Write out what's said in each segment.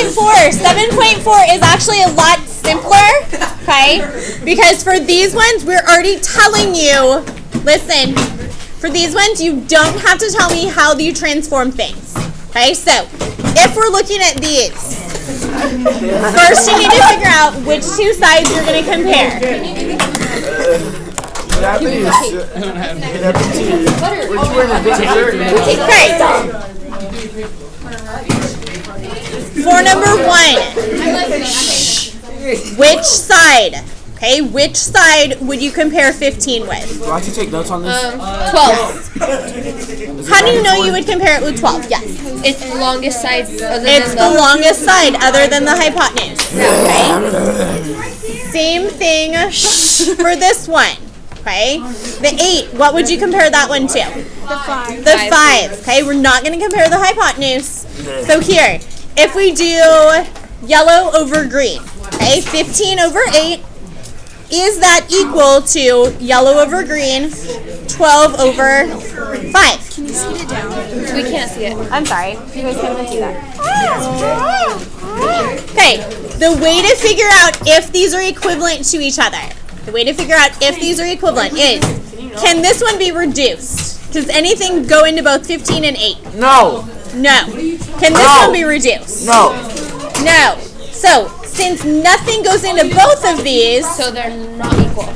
7.4. 7.4 is actually a lot simpler, okay? Because for these ones, we're already telling you, listen, for these ones, you don't have to tell me how you transform things, okay? So, if we're looking at these, first you need to figure out which two sides you're going to compare. Okay. For number 1, which side? Okay, which side would you compare 15 with? Why don't you take notes on this? 12. How do you know you would compare it with 12? Yes. It's the longest side other It's the longest side other than the hypotenuse. Okay. Same thing for this one. Okay. The 8, what would you compare that one to? The 5. The 5. Okay, we're not going to compare the hypotenuse. So here, if we do yellow over green, okay, 15 over 8, is that equal to yellow over green, 12 over 5? Can you see it down? We can't see it. I'm sorry. You guys can't see that. Okay, the way to figure out if these are equivalent to each other, the way to figure out if these are equivalent is, can this one be reduced? Does anything go into both 15 and 8? No. No. Can this one be reduced? No. No. So, since nothing goes into both of these, So they're not equal.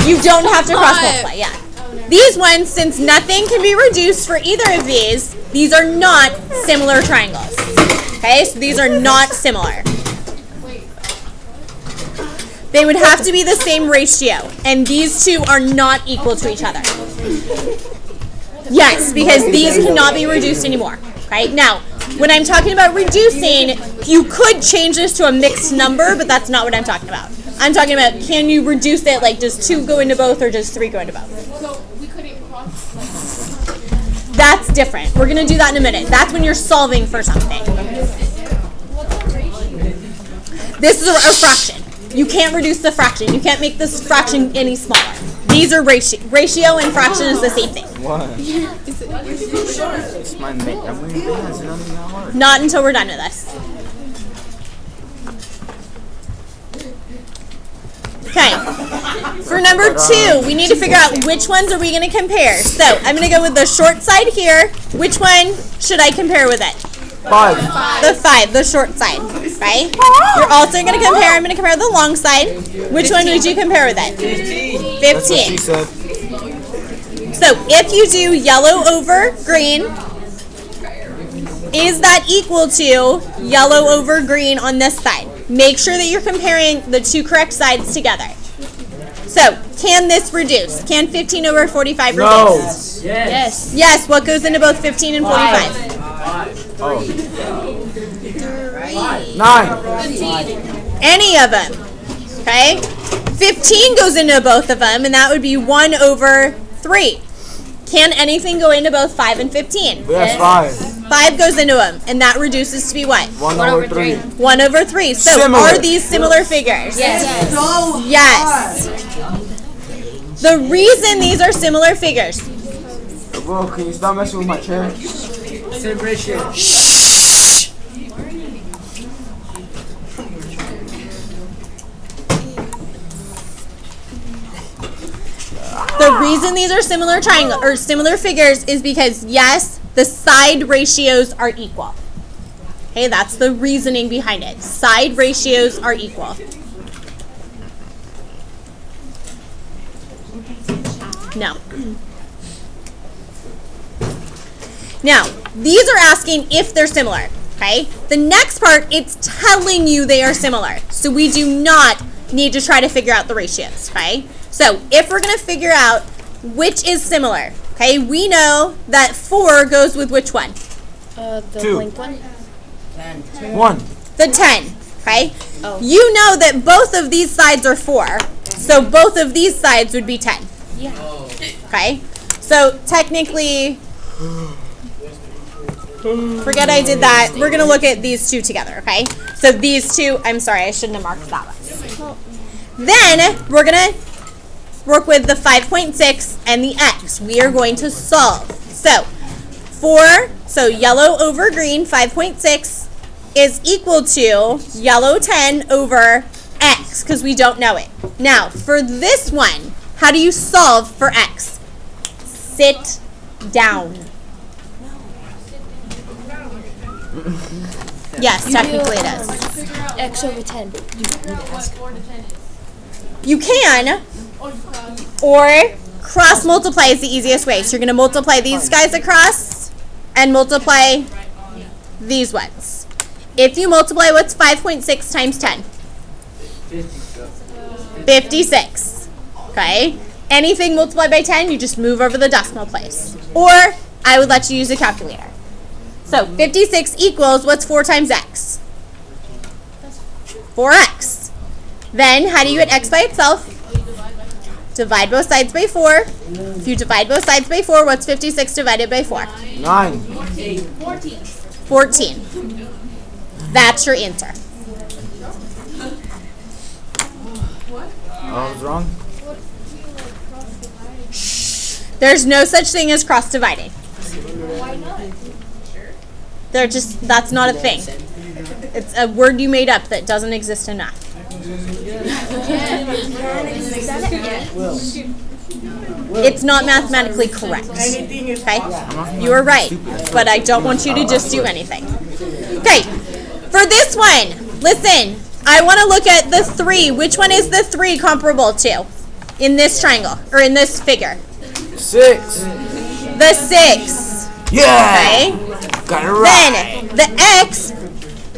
you don't have to cross multiply. Yeah. These ones, since nothing can be reduced for either of these are not similar triangles. Okay, so these are not similar. They would have to be the same ratio, and these two are not equal to each other. Yes, because these cannot be reduced anymore. Okay, now, when I'm talking about reducing, you could change this to a mixed number, but that's not what I'm talking about. I'm talking about, can you reduce it, like does 2 go into both or does 3 go into both? So we couldn't cross. That's different. We're going to do that in a minute. That's when you're solving for something. This is a fraction. You can't reduce the fraction. You can't make this fraction any smaller. These are ratio and fraction is the same thing. What? It's my mate. I'm going to Not until we're done with this. Okay. For number 2, we need to figure out which ones are we going to compare. So I'm going to go with the short side here. Which one should I compare with it? 5. The 5, the short side, right? You're also going to compare, I'm going to compare the long side. Which one would you compare with it? 15. That's what she said. So if you do yellow over green, is that equal to yellow over green on this side? Make sure that you're comparing the two correct sides together. So, can this reduce? Can 15 over 45 reduce? No. Yes. Yes, what goes into both 15 and 45? 9. Any of them. Okay? 15 goes into both of them, and that would be 1 over 3. Can anything go into both 5 and 15? Yes, 5. 5 goes into them, and that reduces to be what? 1 over 3. 1 over 3. So, Similar. are these similar figures? Yes. Yes. The reason these are similar figures. Bro, can you stop messing with my chair? Same ratio. The reason these are similar triangle or similar figures is because yes, the side ratios are equal. Okay, that's the reasoning behind it. Side ratios are equal. No. Now, these are asking if they're similar, okay? The next part, it's telling you they are similar. So we do not need to try to figure out the ratios, okay? So if we're going to figure out which is similar, okay, we know that 4 goes with which one? The 2. blank one? 1. The 10, okay? Oh. You know that both of these sides are 4, so both of these sides would be 10. Yeah. Okay, so technically, forget I did that. We're going to look at these two together, okay? So these two, I'm sorry, I shouldn't have marked that one. Then we're going to work with the 5.6 and the x. We are going to solve. So yellow over green, 5.6, is equal to yellow 10 over x, because we don't know it. Now, for this one, how do you solve for x? Sit down. Yes, technically it is. X over 10. You can, or cross multiply is the easiest way. So you're going to multiply these guys across and multiply these ones. If you multiply, what's 5.6 times 10? 56. Okay? Anything multiplied by 10, you just move over the decimal place. Or I would let you use a calculator. So 56 equals, what's 4 times x? 4x. Then how do you get x by itself? Divide both sides by 4. If you divide both sides by 4, what's 56 divided by 4? 9. 14. That's your answer. I was wrong. There's no such thing as cross dividing. That's not a thing. It's a word you made up that doesn't exist in math. It's not mathematically correct. Okay? You are right, but I don't want you to just do anything. Okay, for this one, listen, I want to look at the 3. Which one is the 3 comparable to in this triangle, or in this figure? 6. The 6. Yeah. Okay? Got it right. Then the x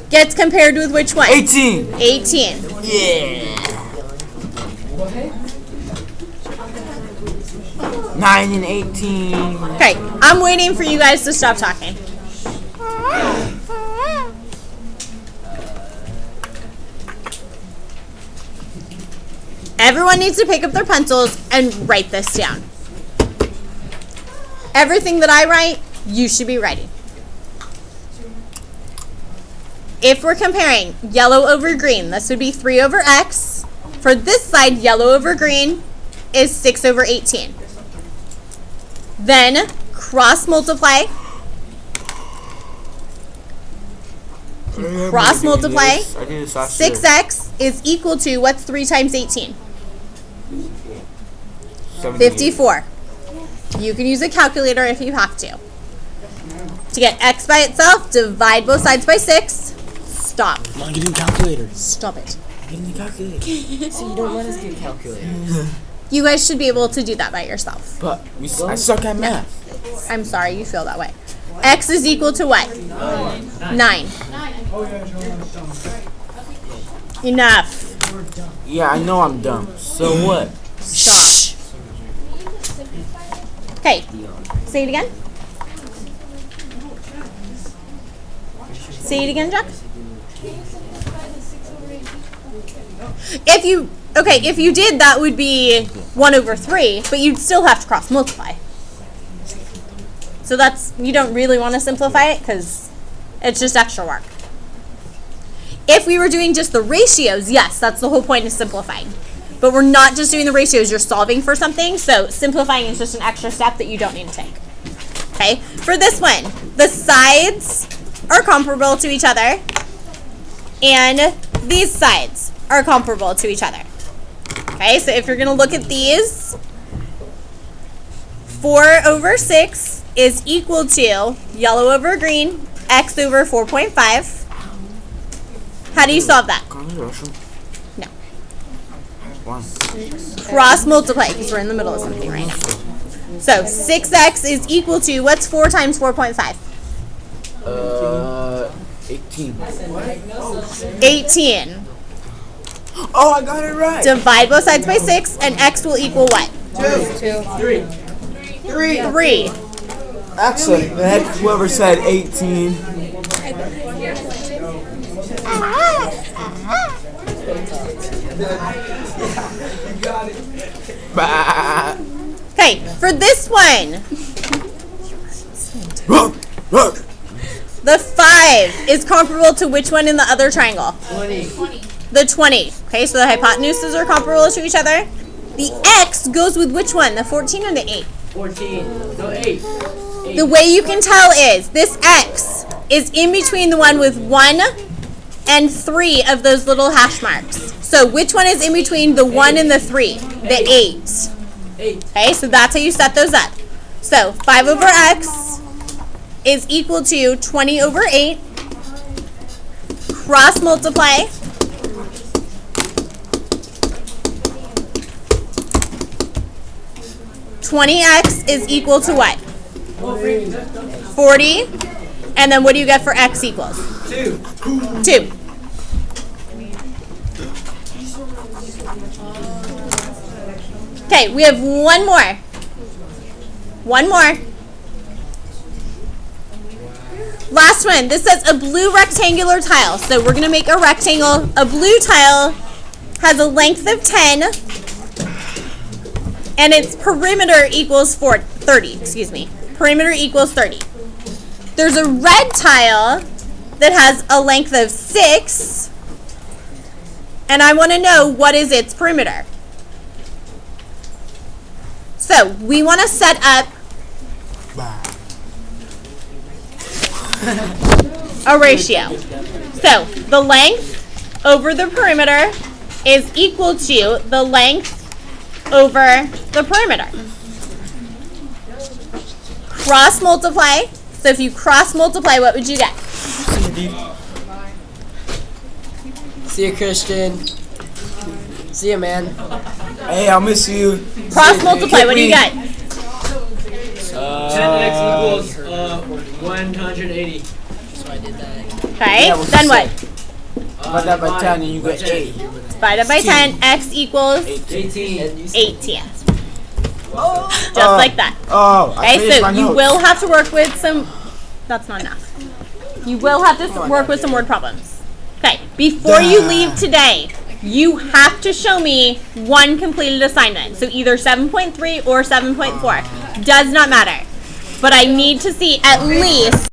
gets compared with which one? 18. 18. Yeah. 9 and 18. Okay, I'm waiting for you guys to stop talking. Everyone needs to pick up their pencils and write this down. Everything that I write, you should be writing. If we're comparing yellow over green, this would be 3 over x. For this side, yellow over green is 6 over 18. Then cross multiply. Cross multiply. 6x is equal to, what's 3 times 18? 54. You can use a calculator if you have to. To get x by itself, divide both sides by 6. Stop. I'm getting a calculator. Stop it. I'm getting a calculator. So you don't let us get calculators. You guys should be able to do that by yourself. But I suck at math. I'm sorry you feel that way. X is equal to what? 9. Enough. Yeah, I know I'm dumb. So what? Stop. Okay. Say it again. Say it again, Jack. If you did, that would be 1 over 3, but you'd still have to cross multiply. So you don't really want to simplify it because it's just extra work. If we were doing just the ratios, yes, that's the whole point of simplifying. But we're not just doing the ratios, you're solving for something, so simplifying is just an extra step that you don't need to take. Okay, for this one, the sides are comparable to each other, and these sides are comparable to each other. Okay, so if you're going to look at these, 4 over 6 is equal to yellow over green, x over 4.5. How do you solve that? No. Cross multiply, because we're in the middle of something right now. So 6x is equal to, what's 4 times 4.5? 18. 18. Oh, I got it right. Divide both sides by 6, and x will equal what? 3. 3. Actually, the heck, whoever said 18. Okay, for this one, the 5 is comparable to which one in the other triangle? 20. The 20. Okay, so the hypotenuses are comparable to each other. The x goes with which one? The 14 or the 8? 14. No, 8. The way you can tell is this x is in between the one with 1 and 3 of those little hash marks. So which one is in between the 1 and the 3? The 8. Okay, so that's how you set those up. So 5 over x is equal to 20 over 8. Cross multiply. $20x is equal to what? 40. And then what do you get for x equals? 2. Okay, we have one more. One more. Last one. This says a blue rectangular tile. So we're going to make a rectangle. A blue tile has a length of 10 and its perimeter equals 30. Excuse me. Perimeter equals 30. There's a red tile that has a length of 6 and I want to know what is its perimeter. So we want to set up a ratio. So the length over the perimeter is equal to the length over the perimeter. Cross multiply. So if you cross multiply, what would you get? See you, Christian. See you, man. Hey, I'll miss you. Cross multiply, what do you get? 10x equals 180. So I did that. Okay, Yeah, well, then what? Divide that by 10 and you get 8. Divided by 10, x equals 18. 18. Just like that. Oh, I Okay, finished so my you notes. will have to work with some, that's not enough. You will have to work with some word problems. Okay, before you leave today, you have to show me one completed assignment. So either 7.3 or 7.4. Does not matter. But I need to see at least